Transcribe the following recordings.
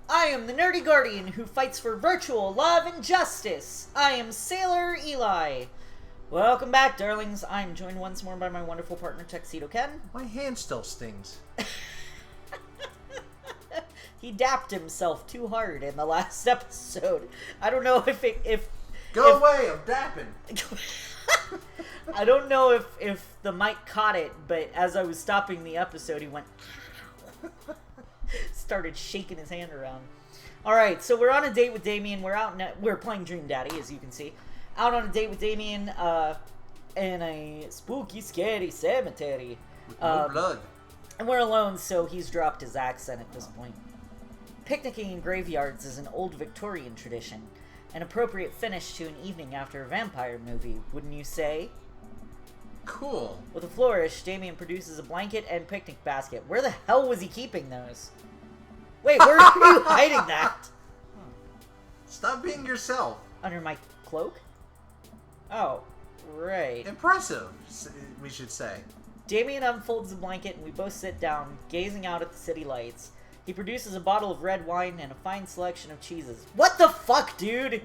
I am the nerdy guardian who fights for virtual love and justice. I am Sailor Eli. Welcome back, darlings. I'm joined once more by my wonderful partner, Tuxedo Ken. My hand still stings. He dapped himself too hard in the last episode. I don't know if Go away, I'm dapping. I don't know if the mic caught it, but as I was stopping the episode, he went started shaking his hand around. Alright, so we're on a date with Damien. We're playing Dream Daddy, as you can see. Out on a date with Damien in a spooky, scary cemetery. With no blood. And we're alone, so he's dropped his accent at this point. Picnicking in graveyards is an old Victorian tradition. An appropriate finish to an evening after a vampire movie, wouldn't you say? Cool. With a flourish, Damien produces a blanket and picnic basket. Where the hell was he keeping those? Wait, where are you hiding that? Stop being yourself. Under my cloak? Oh, right. Impressive, we should say. Damien unfolds the blanket and we both sit down, gazing out at the city lights. He produces a bottle of red wine and a fine selection of cheeses. What the fuck, dude?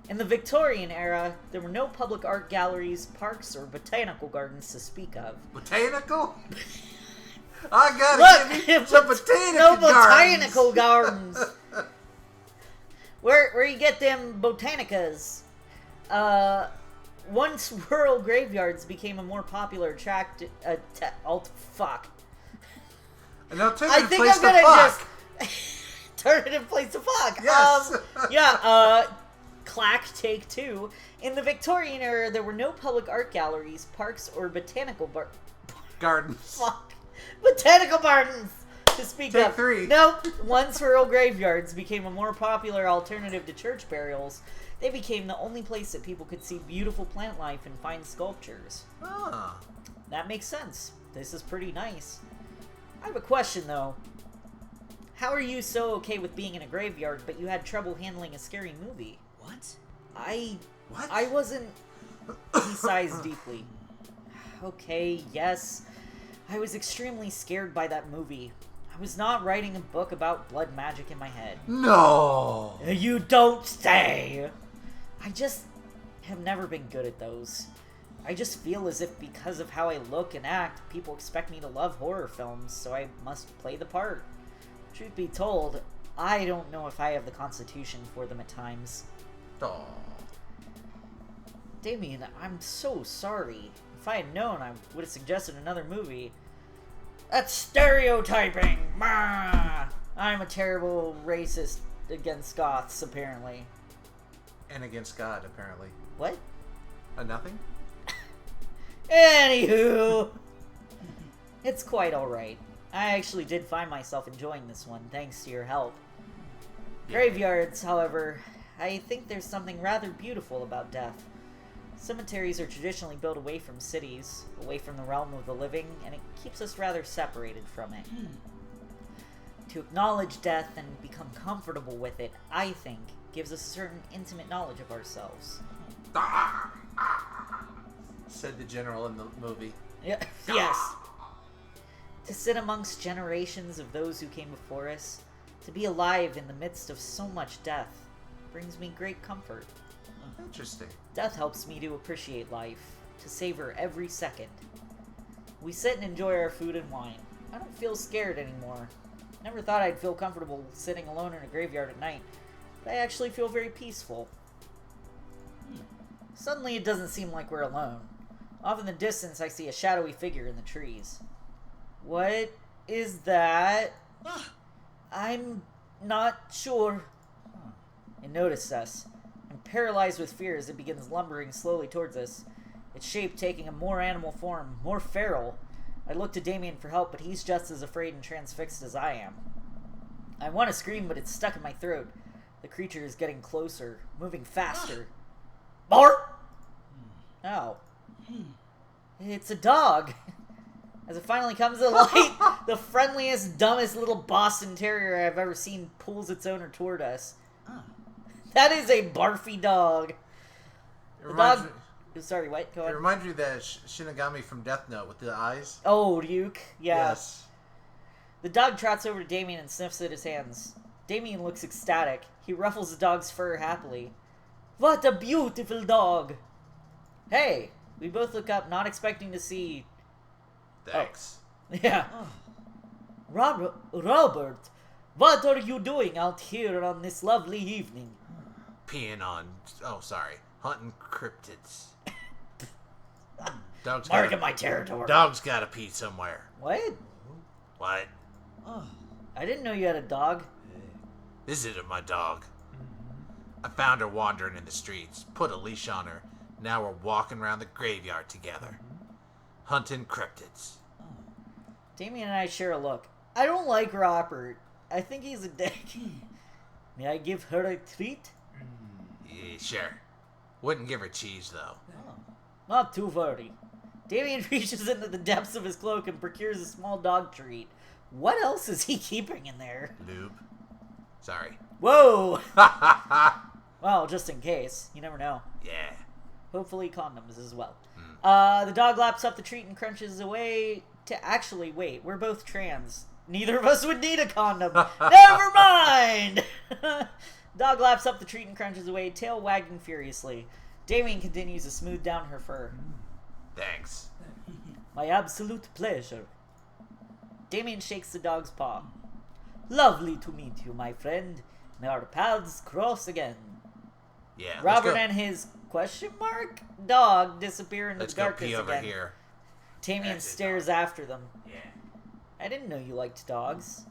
In the Victorian era, there were no public art galleries, parks, or botanical gardens to speak of. Botanical? I gotta give me some botanical gardens. Where you get them botanicas? Once rural graveyards became a more popular fuck. An alternative place to fuck. Alternative place to fuck. Yes. Clack take two. In the Victorian era, there were no public art galleries, parks, or botanical gardens. Fuck. Botanical gardens to speak take of. Three. Nope. Once rural graveyards became a more popular alternative to church burials, they became the only place that people could see beautiful plant life and fine sculptures. Ah. That makes sense. This is pretty nice. I have a question, though. How are you so okay with being in a graveyard, but you had trouble handling a scary movie? What? I wasn't... He sighs deeply. Okay, yes. I was extremely scared by that movie. I was not writing a book about blood magic in my head. No! You don't say! I just have never been good at those. I just feel as if because of how I look and act, people expect me to love horror films, so I must play the part. Truth be told, I don't know if I have the constitution for them at times. Aww. Damien, I'm so sorry. If I had known, I would have suggested another movie. That's stereotyping! Mah! I'm a terrible racist against Goths, apparently. And against God, apparently. What? Nothing? Anywho, it's quite alright. I actually did find myself enjoying this one, thanks to your help. Yeah. Graveyards, however, I think there's something rather beautiful about death. Cemeteries are traditionally built away from cities, away from the realm of the living, and it keeps us rather separated from it. To acknowledge death and become comfortable with it, I think, gives us a certain intimate knowledge of ourselves. Said the general in the movie. Yeah. Yes. To sit amongst generations of those who came before us, to be alive in the midst of so much death, brings me great comfort. Interesting. Death helps me to appreciate life, to savor every second. We sit and enjoy our food and wine. I don't feel scared anymore. Never thought I'd feel comfortable sitting alone in a graveyard at night, but I actually feel very peaceful. Suddenly it doesn't seem like we're alone. Off in the distance, I see a shadowy figure in the trees. What is that? I'm not sure. It noticed us. I'm paralyzed with fear as it begins lumbering slowly towards us, its shape taking a more animal form, more feral. I look to Damien for help, but he's just as afraid and transfixed as I am. I want to scream, but it's stuck in my throat. The creature is getting closer, moving faster. Bark! Oh. It's a dog. As it finally comes to light, the friendliest, dumbest little Boston Terrier I've ever seen pulls its owner toward us. That is a barfy dog. The dog... Sorry, what? Go on. It reminds me of that Shinigami from Death Note with the eyes. Oh, Ryuk? Yeah. Yes. The dog trots over to Damien and sniffs at his hands. Damien looks ecstatic. He ruffles the dog's fur happily. What a beautiful dog! Hey! We both look up, not expecting to see... Thanks. Oh. Yeah. Robert, what are you doing out here on this lovely evening? Peeing on... Oh, sorry. Hunting cryptids. Marking my territory. Dog's gotta pee somewhere. What? What? Oh, I didn't know you had a dog. This isn't my dog. I found her wandering in the streets, put a leash on her. Now we're walking around the graveyard together. Hunting cryptids. Damien and I share a look. I don't like Robert. I think he's a dick. May I give her a treat? Yeah, sure. Wouldn't give her cheese, though. Oh, not too worry. Damien reaches into the depths of his cloak and procures a small dog treat. What else is he keeping in there? Lube. Sorry. Whoa! Well, just in case. You never know. Yeah. Hopefully condoms as well. The dog laps up the treat and crunches away to... Actually, wait. We're both trans. Neither of us would need a condom. Never mind! Dog laps up the treat and crunches away, tail wagging furiously. Damien continues to smooth down her fur. Thanks. My absolute pleasure. Damien shakes the dog's paw. Lovely to meet you, my friend. May our paths cross again. Yeah. Robert and his dog disappear into the darkness again. Let's go pee over again. here. Damien stares after them. Yeah. I didn't know you liked dogs.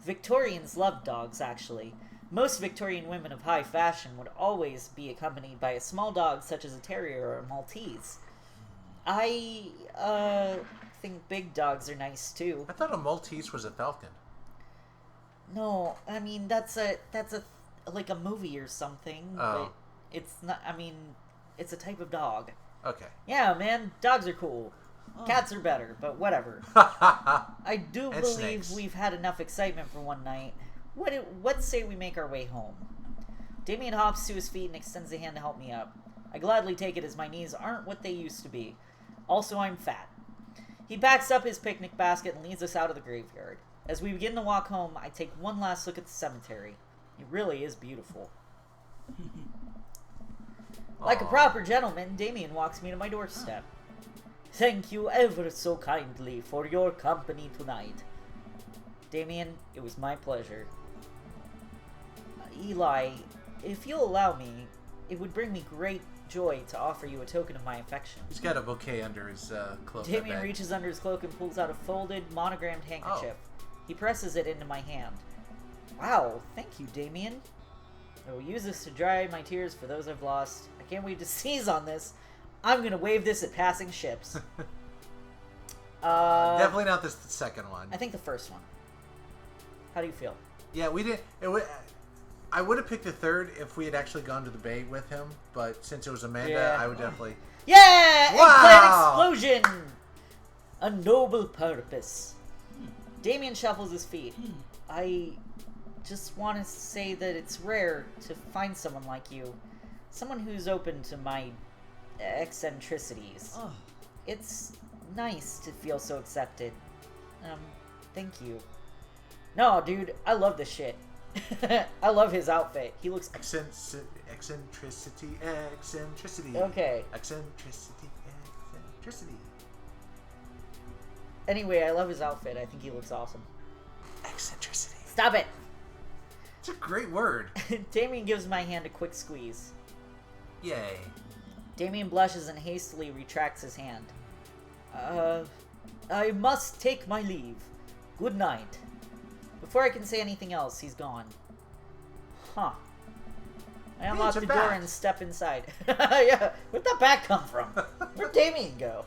Victorians loved dogs, actually. Most Victorian women of high fashion would always be accompanied by a small dog such as a terrier or a Maltese. I think big dogs are nice too. I thought a Maltese was a falcon. No, I mean that's a like a movie or something. Oh. But it's not. I mean, it's a type of dog. Okay. Yeah, man, dogs are cool. Cats are better, but whatever. I do And believe snakes. we've had enough excitement for one night. What say we make our way home? Damien hops to his feet and extends a hand to help me up. I gladly take it as my knees aren't what they used to be. Also, I'm fat. He packs up his picnic basket and leads us out of the graveyard. As we begin to walk home, I take one last look at the cemetery. It really is beautiful. Like a proper gentleman, Damien walks me to my doorstep. Thank you ever so kindly for your company tonight. Damien, it was my pleasure. Eli, if you'll allow me, it would bring me great joy to offer you a token of my affection. He's got a bouquet under his cloak. Damien reaches under his cloak and pulls out a folded, monogrammed handkerchief. He presses it into my hand. Wow, thank you, Damien. I will use this to dry my tears for those I've lost. I can't wait to seize on this. I'm gonna wave this at passing ships. Definitely not the second one. I think the first one. How do you feel? Yeah, we did. I would have picked the third if we had actually gone to the bay with him, but since it was Amanda, Yeah. I would definitely. Yeah! Wow! Eggplant explosion! A noble purpose. Damien shuffles his feet. I just want to say that it's rare to find someone like you. Someone who's open to my eccentricities. It's nice to feel so accepted. Thank you. No, dude, I love this shit. I love his outfit. He looks... Eccentricity. Okay. Eccentricity. Anyway, I love his outfit. I think he looks awesome. Eccentricity. Stop it! It's a great word. Damien gives my hand a quick squeeze. Yay. Damien blushes and hastily retracts his hand. I must take my leave. Good night. Before I can say anything else, he's gone. Huh. I unlock the door and step inside. Yeah, where'd that bat come from? Where'd Damien go?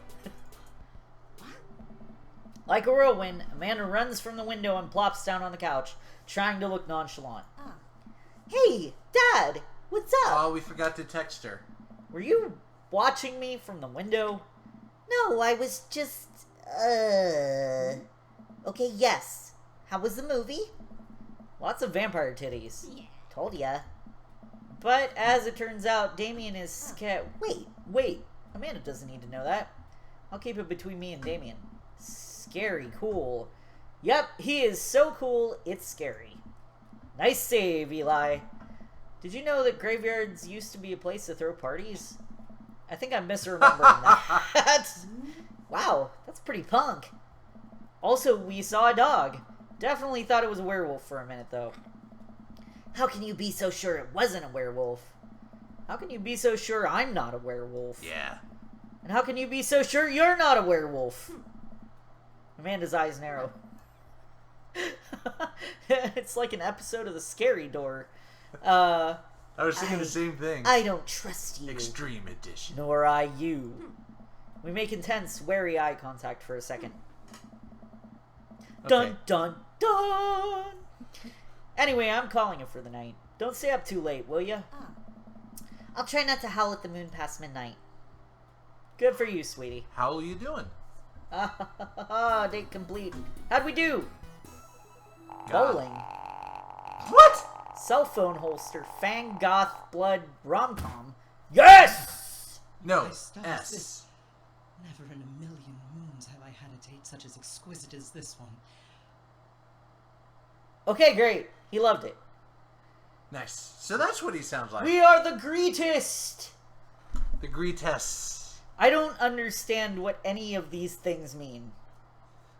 Like a whirlwind, Amanda runs from the window and plops down on the couch, trying to look nonchalant. Hey, Dad! What's up? Oh, we forgot to text her. Were you watching me from the window? No, I was just, Okay, yes. How was the movie? Lots of vampire titties. Yeah. Told ya. But as it turns out, Damien is scared. Wait. Amanda doesn't need to know that. I'll keep it between me and Damien. Scary cool. Yep, he is so cool, it's scary. Nice save, Eli. Did you know that graveyards used to be a place to throw parties? I think I'm misremembering that. Wow, that's pretty punk. Also, we saw a dog. Definitely thought it was a werewolf for a minute, though. How can you be so sure it wasn't a werewolf? How can you be so sure I'm not a werewolf? Yeah. And how can you be so sure you're not a werewolf? Amanda's eyes narrow. It's like an episode of The Scary Door. I was thinking the same thing. I don't trust you. Extreme edition. Nor I you. We make intense, wary eye contact for a second. Okay. Dun, dun, dun! Anyway, I'm calling it for the night. Don't stay up too late, will ya? Oh. I'll try not to howl at the moon past midnight. Good for you, sweetie. How are you doing? Date complete. How'd we do? God. Bowling. What? Cell phone holster. Fang, goth, blood, rom-com. Yes! No. My stars, S. this- Never in a million moons have I had a date such as exquisite as this one. Okay, great. He loved it. Nice. So that's what he sounds like. We are the greatest! The greatest. I don't understand what any of these things mean.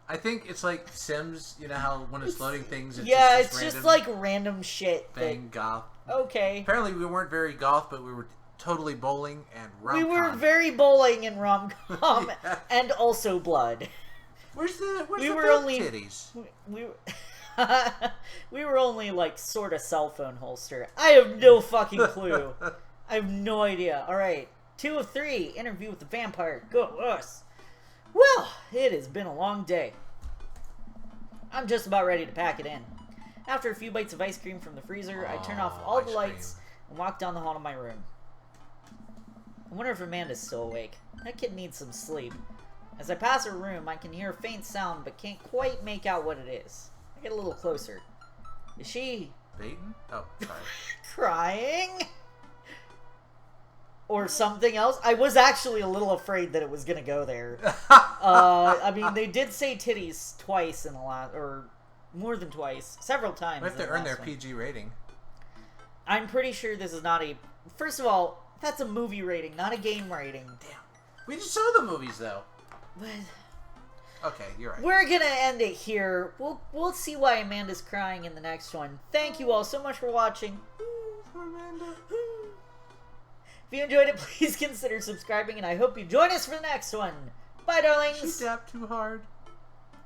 I think it's like Sims, you know how when it's loading things, it's Yeah, just it's random just like random shit. thing, goth. Okay. Apparently we weren't very goth, but we were totally bowling and rom-com. We were very bowling and rom-com, Yeah. and also blood. Where's the we the were big only- titties? We were only like sort of cell phone holster. I have no fucking clue. I have no idea. All right, 2 of 3. Interview with the vampire. Go us. Well, it has been a long day. I'm just about ready to pack it in. After a few bites of ice cream from the freezer, I turn off all the ice lights cream. and walk down the hall to my room. I wonder if Amanda's still awake. That kid needs some sleep. As I pass her room, I can hear a faint sound but can't quite make out what it is. I get a little closer. Is she Baiting? Oh, sorry. crying? Or something else? I was actually a little afraid that it was gonna go there. I mean, they did say titties twice in the last, or more than twice, several times. They have in to the earn their last one. PG rating. I'm pretty sure this is not a. First of all, that's a movie rating, not a game rating. Damn. We just saw the movies, though. But Okay, you're right. we're gonna end it here. We'll see why Amanda's crying in the next one. Thank you all so much for watching. Amanda. If you enjoyed it, please consider subscribing, and I hope you join us for the next one. Bye, darlings. She dapped too hard.